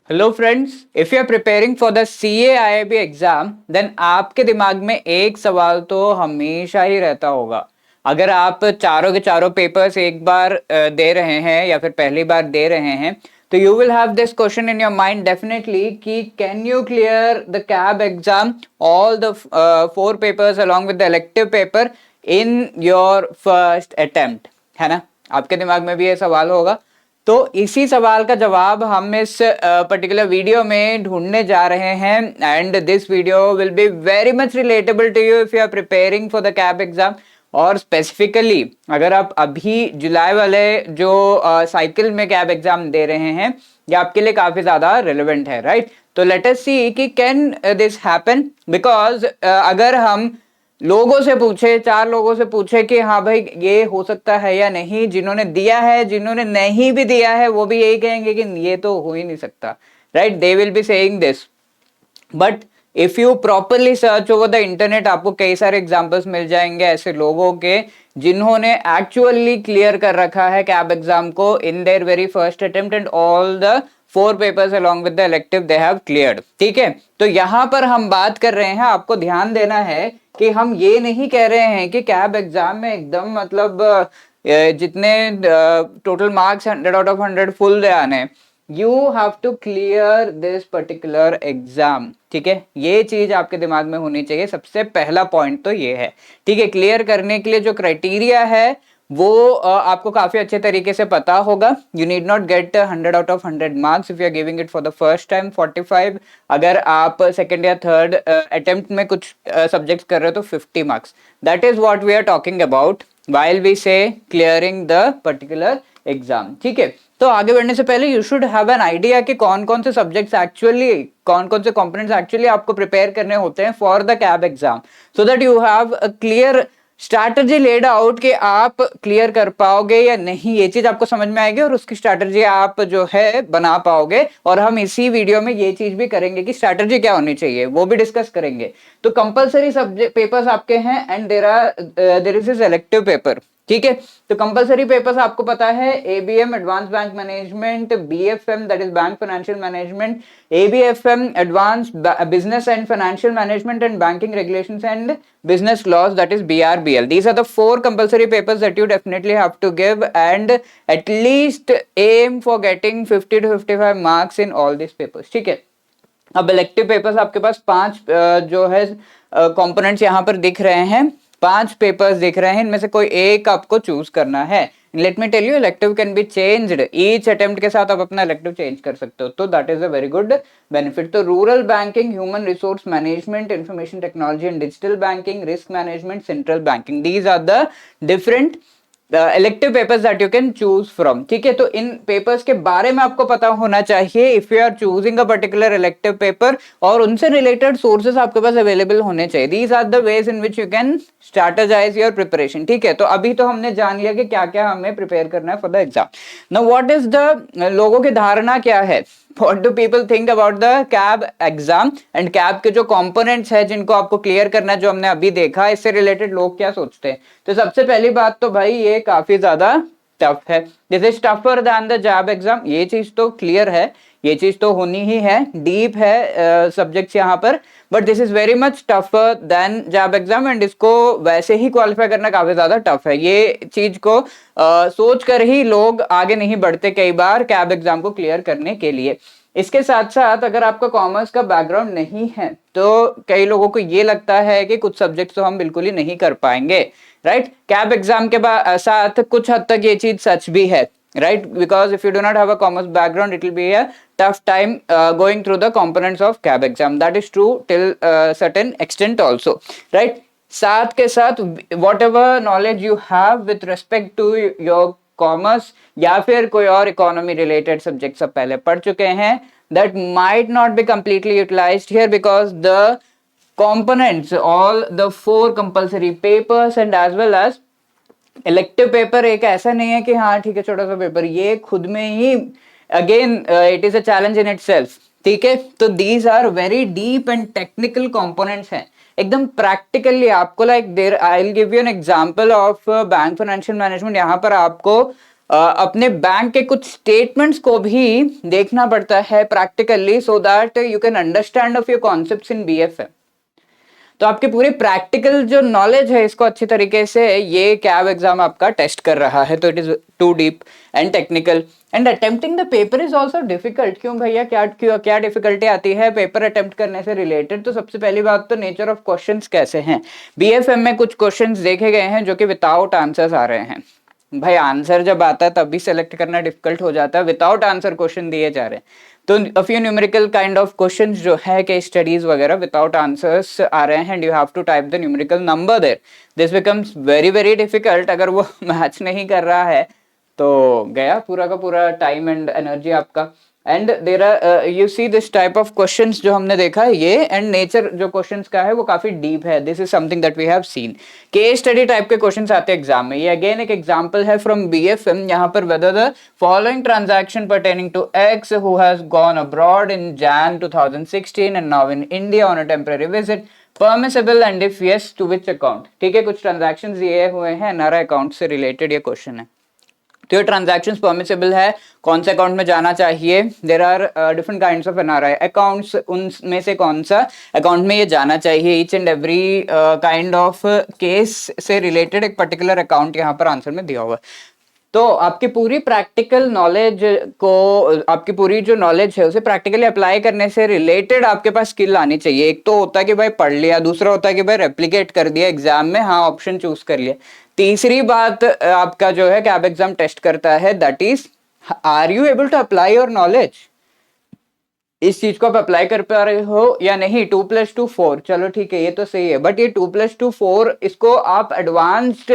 Hello friends, if you are preparing for the CAIIB exam then आपके दिमाग में एक सवाल तो हमेशा ही रहता होगा। अगर आप चारों के चारों पेपर्स एक बार दे रहे हैं या फिर पहली बार दे रहे हैं तो you will have this question in your mind definitely कि can you clear the CAIIB exam all the 4 papers along with the elective paper in your first attempt, है ना। आपके दिमाग में भी ये सवाल होगा। तो इसी सवाल का जवाब हम इस पर्टिकुलर वीडियो में ढूंढने जा रहे हैं and this video will be very much relatable to you if you are preparing for the CAIIB exam. और स्पेसिफिकली अगर आप अभी जुलाई वाले जो साइकिल में कैब एग्जाम दे रहे हैं ये आपके लिए काफी ज्यादा रिलेवेंट है, राइट। तो लेट अस सी कि कैन दिस हैपन, बिकॉज अगर हम लोगों से पूछे, 4 लोगों से पूछे कि हाँ भाई ये हो सकता है या नहीं, जिन्होंने दिया है जिन्होंने नहीं भी दिया है वो भी यही कहेंगे कि ये तो हो ही नहीं सकता, right. They will be saying this. But if you properly search over the internet आपको कई सारे एग्जांपल्स मिल जाएंगे ऐसे लोगों के जिन्होंने एक्चुअली क्लियर कर रखा है कैब एग्जाम को in their very first attempt and all the 4 papers along with the elective they have cleared. ठीक है, तो यहां पर हम बात कर रहे हैं, आपको ध्यान देना है कि हम ये नहीं कह रहे हैं कि कैब एग्जाम में एकदम मतलब जितने total marks 100 out of 100 full दे आने। You have to clear this particular exam. ठीक है, ये चीज आपके दिमाग में होनी चाहिए। सबसे पहला पॉइंट तो ये है। ठीक है, क्लियर करने के लिए जो क्राइटेरिया है वो आपको काफी अच्छे तरीके से पता होगा। You need not get 100 out of 100 marks if you are giving it for the first time. 45 अगर आप सेकेंड या थर्ड अटेम्प्ट में कुछ सब्जेक्ट्स कर रहे हो तो 50 marks. That is what we are talking about while we say clearing the particular exam। ठीक है, तो आगे बढ़ने से पहले you should have an idea कि कौन कौन से सब्जेक्ट्स एक्चुअली, कौन कौन से कंपोनेंट्स एक्चुअली आपको प्रिपेयर करने होते हैं for the CAIIB exam, so that you have a clear strategy laid out कि आप क्लियर कर पाओगे या नहीं। ये चीज आपको समझ में आएगी और उसकी स्ट्रैटेजी आप जो है बना पाओगे। और हम इसी वीडियो में ये चीज भी करेंगे कि स्ट्रैटेजी क्या होनी चाहिए वो भी डिस्कस करेंगे। तो कंपलसरी सब्जेक्ट पेपर्स आपके हैं and there is elective paper. ठीक है, तो कंपलसरी पेपर्स आपको पता है ABM advance bank management, BFM that is bank financial management, ABFM advance business and financial management and banking regulations and business laws, that is BRBL. These are the 4 compulsory papers that you definitely have to give and at least aim for getting 50 to 55 marks in all these papers। ठीक है, अब elective papers आपके पास 5 जो है components यहाँ पर दिख रहे हैं, 5 पेपर्स दिख रहे हैं, इनमें से कोई एक आपको चूज करना है। Let me tell you, elective can be changed, each attempt के साथ आप अपना इलेक्टिव चेंज कर सकते हो, तो that is a very good benefit. तो rural banking, human resource management, information technology and digital banking, risk management, central banking, these are the different elective papers that you can choose from. ठीक है, तो इन papers के बारे में आपको पता होना चाहिए if you are choosing a particular elective paper, और उनसे रिलेटेड सोर्सेस आपके पास अवेलेबल होने चाहिए। These are the ways in which you can strategize your preparation. ठीक है, तो अभी तो हमने जान लिया कि क्या क्या हमें प्रिपेयर करना है for the exam. Now what is the, लोगों की धारणा क्या है, what do people think about the CAB exam and CAB के जो कंपोनेंट्स है जिनको आपको क्लियर करना है, जो हमने अभी देखा, इससे रिलेटेड लोग क्या सोचते हैं। तो सबसे पहली बात तो भाई ये काफी ज्यादा टफ है, this is tougher than the JAIIB exam, ये चीज तो क्लियर है, ये चीज तो होनी ही है। डीप है सब्जेक्ट्स यहाँ पर, but this is very much tougher than JAIIB exam and इसको वैसे ही क्वालिफाई करना काफी ज्यादा टफ है। ये चीज को सोच कर ही लोग आगे नहीं बढ़ते कई बार कैब एग्जाम को क्लियर करने के लिए। इसके साथ साथ अगर आपका कॉमर्स का बैकग्राउंड नहीं है तो कई लोगों को ये लगता है कि कुछ सब्जेक्ट्स तो हम बिल्कुल ही नहीं कर पाएंगे, राइट। कैब एग्जाम के साथ कुछ हद तक ये चीज सच भी है, right, because if you do not have a commerce background it will be a tough time going through the components of CAB exam, that is true till certain extent also, right। साथ के साथ whatever knowledge you have with respect to your commerce या फिर कोई और economy related subject सब पहले पढ़ चुके हैं, that might not be completely utilized here because the components, all the 4 compulsory papers and as well as elective paper एक ऐसा नहीं है कि हाँ ठीक है छोटा सा पेपर, ये खुद में ही again it is a challenge in itself. ठीक है, तो these are very deep and technical components हैं, एकदम प्रैक्टिकली आपको like there, I will give you an example of bank financial management. यहाँ पर आपको अपने बैंक के कुछ स्टेटमेंट्स को भी देखना पड़ता है practically, so that you can understand of your concepts in BFM. तो आपके पूरी प्रैक्टिकल जो नॉलेज है इसको अच्छी तरीके से ये कैब एग्जाम आपका टेस्ट कर रहा है। तो it is too deep and technical and attempting the paper is also difficult. क्यों भैया, क्या डिफिकल्टी आती है पेपर अटेम्प्ट करने से रिलेटेड? तो सबसे पहली बात तो नेचर ऑफ क्वेश्चंस कैसे हैं। बीएफएम में कुछ क्वेश्चंस देखे गए हैं जो कि विदाउट आंसर्स आ रहे हैं। भाई आंसर जब आता है तब भी सेलेक्ट करना डिफिकल्ट हो जाता है, विदाउट आंसर क्वेश्चन दिए जा रहे हैं। तो a few numerical kind of questions जो है केस स्टडीज वगैरह विदाउट आंसर्स आ रहे हैं and you have to type the numerical number there. This becomes very very difficult. अगर वो मैच नहीं कर रहा है तो गया पूरा का पूरा टाइम एंड एनर्जी आपका। And there are you see this type of questions जो हमने देखा है ये, एंड नेचर जो क्वेश्चंस का है वो काफी डीप है। This is something that we have seen. Case study type के क्वेश्चंस आते हैं एग्जाम में। ये अगेन एक एग्जांपल है फ्रॉम बीएफएम। यहाँ पर whether the following transaction pertaining to X who has gone abroad in Jan 2016 and now in India on a temporary visit permissible and if yes to which account. ठीक है, कुछ transactions दिए हुए हैं NRI account से related ये question है। तो ये ट्रांजैक्शंस परमिसेबल है, कौन से अकाउंट में जाना चाहिए। There are different kinds of NRI accounts, उनमें से कौन सा अकाउंट में ये जाना चाहिए। Each and every kind of case से रिलेटेड एक पर्टिकुलर अकाउंट यहाँ पर आंसर में दिया हुआ है। तो आपकी पूरी प्रैक्टिकल नॉलेज को, आपकी पूरी जो नॉलेज है उसे प्रैक्टिकली अप्लाई करने से रिलेटेड आपके पास स्किल आनी चाहिए। एक तो होता है कि भाई पढ़ लिया, दूसरा होता है कि भाई रेप्लिकेट कर दिया एग्जाम में, हाँ ऑप्शन चूज कर लिया। तीसरी बात आपका जो है कैब एग्जाम टेस्ट करता है, that is are you able to apply your knowledge. इस चीज को आप अप्लाई कर पा रहे हो या नहीं। 2+2 4, चलो ठीक है ये तो सही है, बट ये 2+2 4 इसको आप एडवांस्ड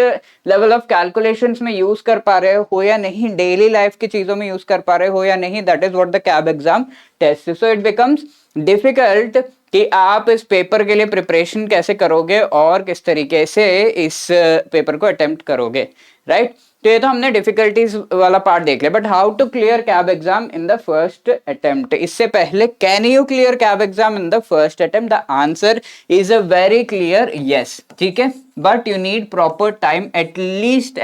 लेवल ऑफ कैलकुलेशंस में यूज कर पा रहे हो या नहीं, डेली लाइफ की चीजों में यूज कर पा रहे हो या नहीं, that is what the CAIIB exam test. So it becomes difficult कि आप इस पेपर के लिए प्रिपरेशन कैसे करोगे और किस तरीके से इस पेपर को अटेम्प्ट करोगे, राइट। तो ये तो हमने डिफिकल्टीज वाला पार्ट देख लिया, but how to clear CAIIB exam in the first attempt. इससे पहले can you clear CAIIB exam in the first attempt? The answer is a very clear yes, ठीक है, but you need proper time, at least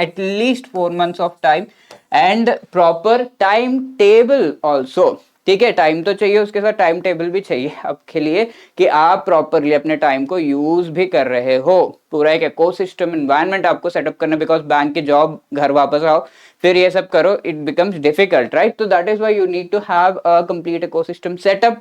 4 months of time and proper time table also. ठीक है, time तो चाहिए, उसके साथ time table भी चाहिए आपके लिए कि आप प्रॉपरली अपने टाइम को यूज भी कर रहे हो। पूरा एक इकोसिस्टम एनवायरनमेंट आपको सेटअप करना, बिकॉज बैंक की जॉब, घर वापस आओ, फिर ये सब करो, इट बिकम्स डिफिकल्ट, राइट। तो that is why you need to have a complete ecosystem setup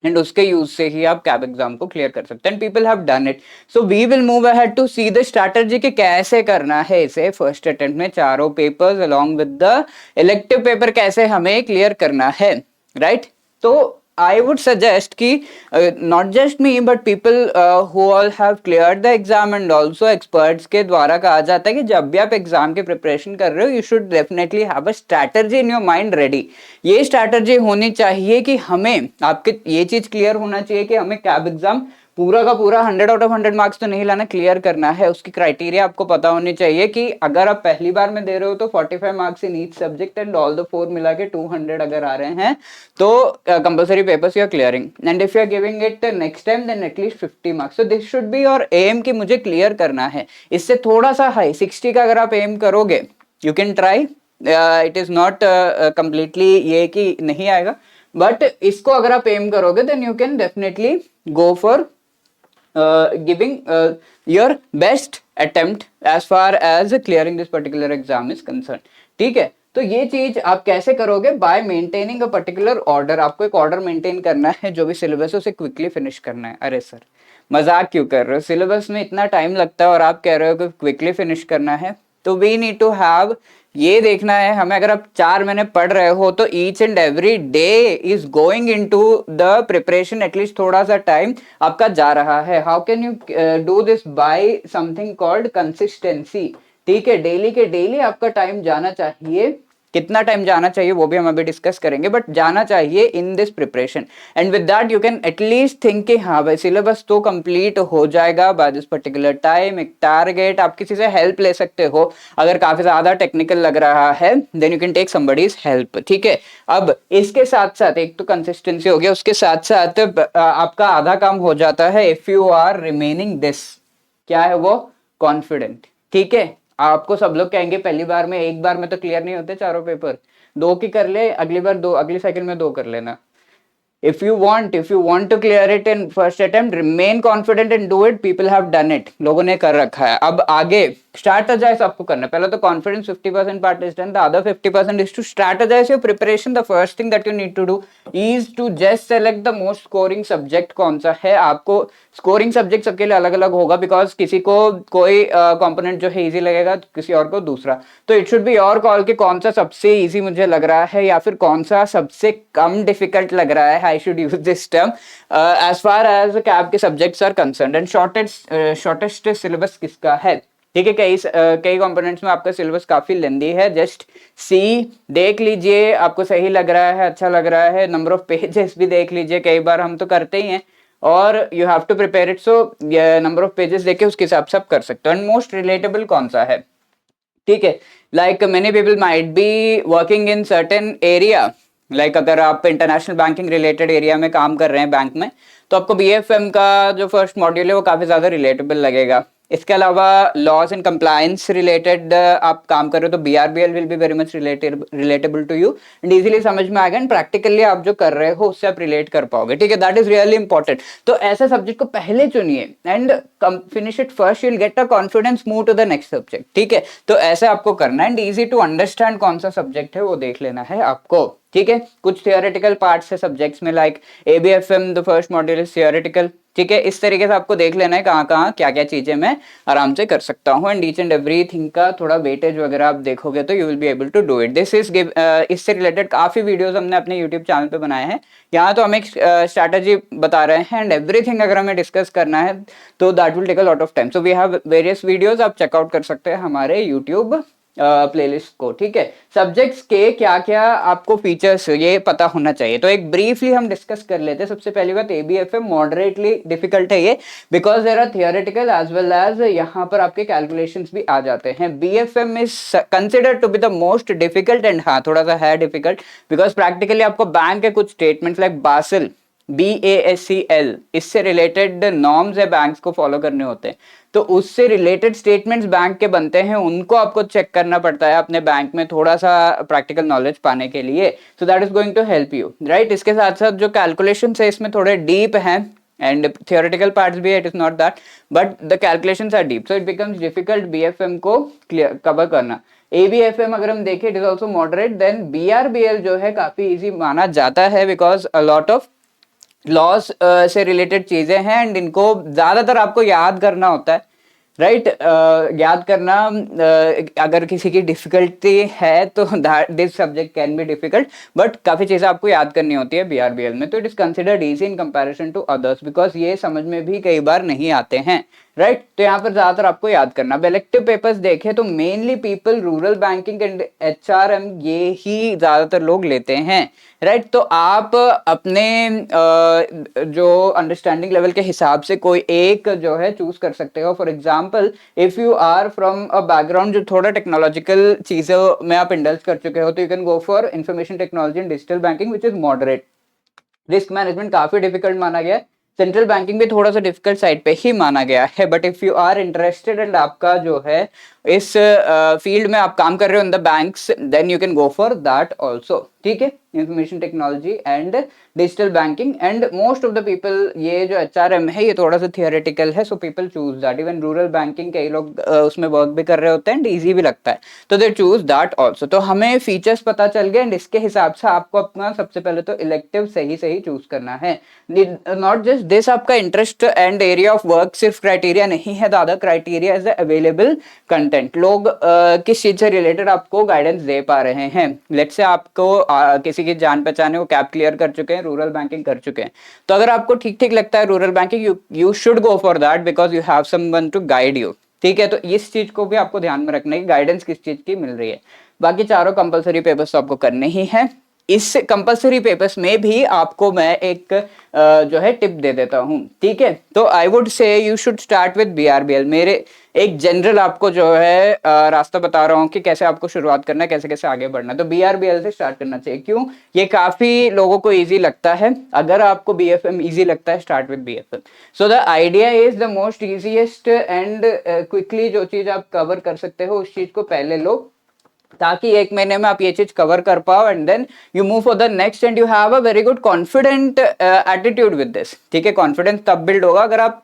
and उसके यूज से ही आप कैब एग्जाम को क्लियर कर सकते हैं। People have done it, so we will move ahead to see the strategy कि कैसे करना है इसे फर्स्ट अटेम्प्ट में चारों papers along with the elective paper कैसे हमें क्लियर करना है, राइट। तो I would suggest कि not just me but people who all have cleared the exam and also experts के द्वारा कहा जाता है कि जब भी आप एग्जाम की प्रिपरेशन कर रहे हो, you should definitely have a strategy in your mind ready। ये स्ट्रैटेजी होनी चाहिए कि हमें, आपके ये चीज क्लियर होना चाहिए कि हमें कैब एग्जाम पूरा का पूरा 100 out of 100 मार्क्स तो नहीं लाना, क्लियर करना है। उसकी क्राइटेरिया आपको पता होनी चाहिए कि अगर आप पहली बार में दे रहे हो तो 45 marks in each subject and all the 4 मिला के 200 अगर आ रहे हैं तो compulsory papers you are clearing, and if you are giving it next time then at least 50 marks. So this should be your aim कि मुझे क्लियर करना है। इससे थोड़ा सा हाई 60 का अगर आप एम करोगे, you can try, it is not completely ये कि नहीं आएगा, बट इसको अगर आप एम करोगे then you can definitely go for giving your best attempt as far as clearing this particular exam is concerned। ठीक है, तो ये चीज आप कैसे करोगे? Bye maintaining a particular order. आपको एक ऑर्डर मेंटेन करना है, जो भी सिलेबस है उसे क्विकली फिनिश करना है। अरे सर मजाक क्यों कर रहे हो, सिलेबस में इतना टाइम लगता है और आप कह रहे हो कि क्विकली फिनिश करना है। तो वी नीड टू हैव, ये देखना है हमें, अगर आप 4 महीने पढ़ रहे हो तो each and every day is going into the preparation, at least थोड़ा सा टाइम आपका जा रहा है। How can you do this? By something called consistency. ठीक है, डेली के डेली आपका टाइम जाना चाहिए। कितना टाइम जाना चाहिए वो भी हम अभी डिस्कस करेंगे, बट जाना चाहिए in this preparation, and with that you can at least think कि हाँ भाई सिलेबस तो कंप्लीट हो जाएगा बाय दिस पर्टिकुलर टाइम। एक टारगेट, आप किसी से हेल्प ले सकते हो अगर काफी ज्यादा टेक्निकल लग रहा है, then you can take somebody's help. ठीक है, अब इसके साथ साथ एक तो कंसिस्टेंसी हो गया, उसके साथ साथ आपका आधा काम हो जाता है if you are remaining this, क्या है वो? कॉन्फिडेंट। ठीक है, आपको सब लोग कहेंगे पहली बार में, एक बार में तो क्लियर नहीं होते चारों पेपर, 2 की कर ले, अगली बार 2, अगली साइकिल में 2 कर लेना। if you want to clear it in first attempt, remain confident and do it. People have done it, लोगों ने कर रखा है। अब आगे strategize आपको करना है। पहले तो confidence 50% part is done, the other 50% is to strategize your preparation. The first thing that you need to do is to just select the most scoring subject कौन सा है। आपको स्कोरिंग सब्जेक्ट सबके लिए अलग अलग होगा, बिकॉज किसी को कोई कंपोनेंट जो है इजी लगेगा, किसी और को दूसरा। तो it should be your call कि कौन सा सबसे इजी मुझे लग रहा है या फिर कौन सा सबसे कम डिफिकल्ट लग रहा है। I should use this term as far as CAIIB के subjects are concerned. And shortest syllabus किसका है, ठीक है। कई कंपोनेंट्स में आपका सिलेबस काफी लेंदी है। जस्ट सी देख लीजिए, आपको सही लग रहा है, अच्छा लग रहा है, नंबर ऑफ पेजेस भी देख लीजिए, कई बार हम तो करते ही हैं, और you have to prepare it. So number of pages देखे उसके हिसाब से आप कर सकते हो। एंड मोस्ट रिलेटेबल कौन सा है, ठीक है। Like many people might be working in certain area, like अगर आप इंटरनेशनल बैंकिंग रिलेटेड एरिया में काम कर रहे हैं बैंक में, तो आपको बीएफएम का जो फर्स्ट मॉड्यूल है वो काफी ज्यादा रिलेटेबल लगेगा। इसके अलावा लॉज एंड कंप्लायंस रिलेटेड आप काम कर रहे हो तो BRBL will be very much relatable to you and easily समझ में आएगा, एंड प्रैक्टिकली आप जो कर रहे हो उससे आप रिलेट कर पाओगे, ठीक है। That is really important. तो ऐसे सब्जेक्ट को पहले चुनिए and finish it first, you will get a confidence, move to the next subject, ठीक है। तो ऐसे आपको करना है। एंड इजी टू अंडरस्टैंड कौन सा सब्जेक्ट है वो देख लेना है आपको, ठीक है। कुछ थियोरेटिकल पार्ट्स है सब्जेक्ट्स में, like एबीएफएम the first module is theoretical, ठीक है। इस तरीके से आपको देख लेना है कहाँ कहाँ क्या क्या चीजें मैं आराम से कर सकता हूँ। एंड ईच एंड एवरीथिंग का थोड़ा वेटेज वगैरह आप देखोगे तो you will be able to do it. This is इससे रिलेटेड काफी वीडियोस हमने अपने यूट्यूब चैनल पे बनाए हैं। यहाँ तो हम एक स्ट्रैटेजी बता रहे हैं, एंड एवरीथिंग अगर हमें डिस्कस करना है तो that will take a lot of time. So we have various videos, आप चेकआउट कर सकते हैं हमारे यूट्यूब प्लेलिस्ट को, ठीक है। सब्जेक्ट्स के क्या क्या आपको फीचर्स ये पता होना चाहिए, तो एक ब्रीफली हम डिस्कस कर लेते हैं। सबसे पहली बात, एबीएफएम मॉडरेटली डिफिकल्ट है ये, because there are theoretical as well as यहाँ पर आपके कैलकुलेशंस भी आ जाते हैं। BFM is considered to be the most difficult, and हाँ थोड़ा सा है डिफिकल्ट, बिकॉज प्रैक्टिकली आपको बैंक के कुछ स्टेटमेंट्स लाइक बासिल BASCL इससे रिलेटेड नॉर्म्स है बैंक्स को फॉलो करने होते हैं, तो उससे रिलेटेड स्टेटमेंट्स बैंक के बनते हैं, उनको आपको चेक करना पड़ता है अपने बैंक में थोड़ा सा प्रैक्टिकल नॉलेज पाने के लिए। So that is going to help you, right. इसके साथ साथ जो कैलकुलेशंस है इसमें थोड़े डीप हैं, एंड थियोरेटिकल पार्ट्स भी है, it is not that, but the calculations are deep, so it becomes difficult BFM को क्लियर कवर करना। एबीएफएम अगर हम देखें it is also moderate, then BRBL जो है काफी इजी माना जाता है, because a lot of laws से रिलेटेड चीजें हैं, एंड इनको ज्यादातर आपको याद करना होता है, राइट। याद करना अगर किसी की डिफिकल्टी है तो this subject can be difficult, but काफी चीजें आपको याद करनी होती है बीआरबीएल में, तो it is considered easy in comparison to others, because ये समझ में भी कई बार नहीं आते हैं, राइट। तो यहाँ पर ज्यादातर आपको याद करना। इलेक्टिव पेपर्स देखें तो mainly people rural banking and HRM ये ही ज्यादातर लोग लेते हैं, राइट। तो आप अपने जो अंडरस्टैंडिंग लेवल के हिसाब से कोई एक जो है चूज कर सकते हो। For example if you are from a background जो थोड़ा टेक्नोलॉजिकल चीजों में आप इंडल्ज कर चुके हो, तो you can go for information technology and digital banking which is moderate. Risk management काफी डिफिकल्ट माना गया है, सेंट्रल बैंकिंग भी थोड़ा सा डिफिकल्ट साइड पे ही माना गया है, but if you are interested and आपका जो है इस फील्ड में आप काम कर रहे हो in the banks, then you can go for that also, ठीक है। Information technology and digital banking, and most of the people ये जो एचआरएम है ये थोड़ा सा थियोरेटिकल है, so people choose that. Even rural banking कई लोग उसमें वर्क भी कर रहे होते हैं एंड ईजी भी लगता है, तो दे चूज दैट ऑल्सो। तो हमें फीचर्स पता चल गए, एंड इसके हिसाब से आपको अपना सबसे पहले तो इलेक्टिव सही सही चूज करना है। नॉट जस्ट दिस, आपका interest and area of work सिर्फ क्राइटेरिया नहीं है, the other criteria is the available content. लोग किस चीज से रिलेटेड आपको गाइडेंस दे पा रहे हैं। लेट्स से आपको किसी की जान पहचान है, वो कैप क्लियर कर चुके हैं, रूरल बैंकिंग कर चुके हैं, तो अगर आपको ठीक ठीक लगता है rural banking, you should go for that because you have someone to guide you, ठीक है। तो इस चीज को भी आपको ध्यान में रखना है कि गाइडेंस किस चीज की मिल रही है। बाकी चारों कंपलसरी पेपर्स तो आपको करने ही है। इस कंपल्सरी पेपर्स में भी आपको मैं एक जो है टिप दे देता हूं, ठीक है। तो I would say you should start with BRBL। मेरे एक जनरल आपको जो है रास्ता बता रहा हूँ कि कैसे आपको शुरुआत करना है, कैसे कैसे आगे बढ़ना है। तो BRBL से स्टार्ट करना चाहिए। क्यों? ये काफी लोगों को इजी लगता है। अगर आपको BFM इजी लगता है, start with BFM। So the idea is the most easiest and quickly जो चीज आप कवर कर सकते हो उस चीज को पहले लो, ताकि एक महीने में आप ये चीज कवर कर पाओ and then you move for the next and you have a very good confident attitude with this, ठीक है। कॉन्फिडेंस तब बिल्ड होगा अगर आप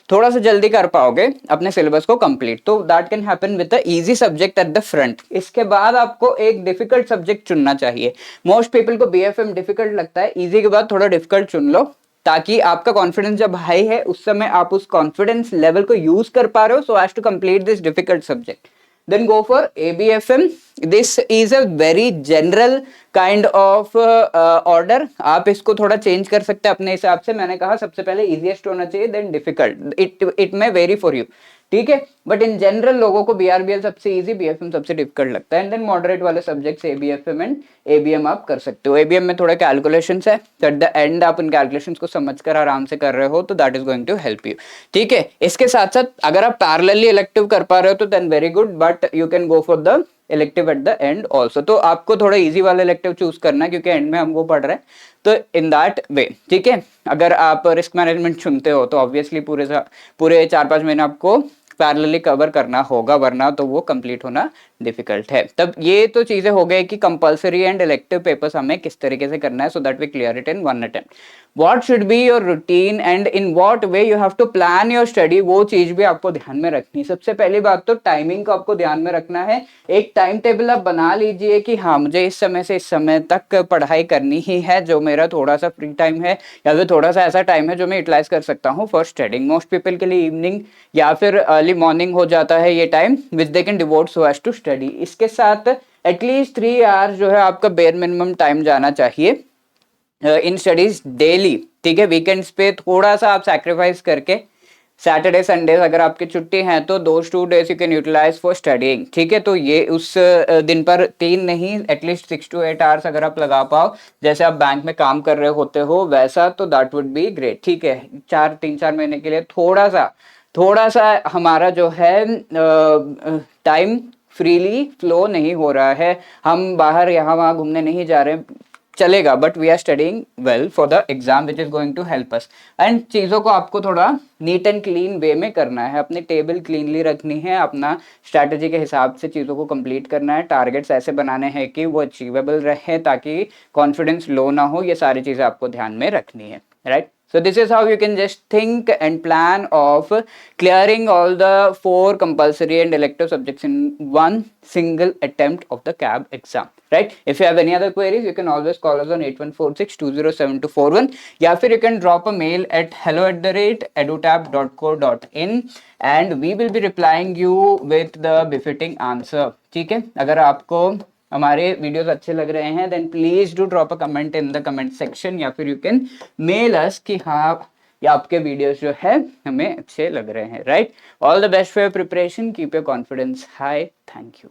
थोड़ा सा जल्दी कर पाओगे अपने सिलेबस को कंप्लीट। तो that can happen with the easy subject at the front. इसके बाद आपको एक डिफिकल्ट सब्जेक्ट चुनना चाहिए। मोस्ट पीपल को BFM डिफिकल्ट लगता है, इजी के बाद थोड़ा डिफिकल्ट चुन लो, ताकि आपका कॉन्फिडेंस जब हाई है उस समय आप उस कॉन्फिडेंस लेवल को यूज कर पा रहे हो so as to complete this difficult subject. Then go for ABFM. This is a very general kind of order. आप इसको थोड़ा चेंज कर सकते हैं अपने हिसाब से। मैंने कहा सबसे पहले easiest होना चाहिए, then difficult. It may vary for you, ठीक है। बट इन जनरल लोगों को BRBL सबसे इजी, BFM सबसे डिफिकल्ट लगता है। एंड देन मॉडरेट वाले सब्जेक्ट्स ABFM एंड ABM आप कर सकते हो। ABM में थोड़ा कैलकुलेशंस है, एट द एंड आप उन कैलकुलेशंस को समझकर आराम से कर रहे हो तो that is going to help you, ठीक है। इसके साथ साथ अगर आप पैरेलली इलेक्टिव कर पा रहे हो तो then very good, but you can go for the elective at the end also. तो आपको थोड़ा इजी वाला इलेक्टिव चूज करना है क्योंकि एंड में हम वो पढ़ रहे हैं, तो इन दैट वे, ठीक है। अगर आप रिस्क मैनेजमेंट चुनते हो तो ऑब्वियसली पूरे 4-5 महीने आपको पैरेलली कवर करना होगा, वरना तो वो कंप्लीट होना डिफिकल्ट है। तब ये तो चीजें हो गई कि कंपलसरी एंड इलेक्टिव पेपर्स हमें किस तरीके से करना है so that we clear it in one attempt. What should be your routine and in what way you have to plan your study, वो चीज भी आपको ध्यान में रखनी है। सबसे पहली बात तो टाइमिंग को आपको ध्यान में रखना है। एक टाइम टेबल आप बना लीजिए कि हाँ मुझे इस समय से इस समय तक पढ़ाई करनी ही है, जो मेरा थोड़ा सा फ्री टाइम है या फिर थोड़ा सा ऐसा टाइम है जो मैं यूटिलाइज कर सकता हूँ फॉर स्टडिंग। मोस्ट पीपल के लिए इवनिंग या फिर अर्ली मॉर्निंग हो जाता है ये time which they can devote so as to study. इसके साथ एटलीस्ट 3 आवर्स जो है आपका बेयर मिनिमम टाइम जाना चाहिए इन स्टडीज डेली, ठीक है। वीकेंड्स पे थोड़ा सा आप सैक्रिफाइस करके सैटरडे संडे अगर आपकी छुट्टी है तो those 2 days you can utilise for studying, ठीक है। तो ये उस दिन पर 3 नहीं एटलीस्ट 6 to 8 आवर्स अगर आप लगा पाओ, जैसे आप बैंक में काम कर रहे होते हो वैसा, तो दैट वुड बी ग्रेट, ठीक है। 3-4 महीने के लिए थोड़ा सा हमारा जो है टाइम फ्रीली फ्लो नहीं हो रहा है, हम बाहर यहाँ वहाँ घूमने नहीं जा रहे, चलेगा, but we are studying well for the exam which is going to help us. And चीज़ों को आपको थोड़ा नीट एंड क्लीन वे में करना है, अपनी टेबल क्लीनली रखनी है, अपना स्ट्रैटेजी के हिसाब से चीज़ों को कंप्लीट करना है, टारगेट्स ऐसे बनाने हैं कि वो अचीवेबल रहे ताकि कॉन्फिडेंस लो ना हो। ये सारी चीज़ें आपको ध्यान में रखनी है, right. So this is how you can just think and plan of clearing all the 4 compulsory and elective subjects in one single attempt of the CAB exam, right? If you have any other queries, you can always call us on 8146207241 या फिर you can drop a mail at hello@edutab.co.in and we will be replying you with the befitting answer, ठीक है। अगर आपको हमारे videos अच्छे लग रहे हैं then please do drop a comment in the comment section या फिर यू कैन मेल अस कि हाँ या आपके वीडियोस जो है हमें अच्छे लग रहे हैं, right. All the best for your preparation, keep your confidence high, thank you.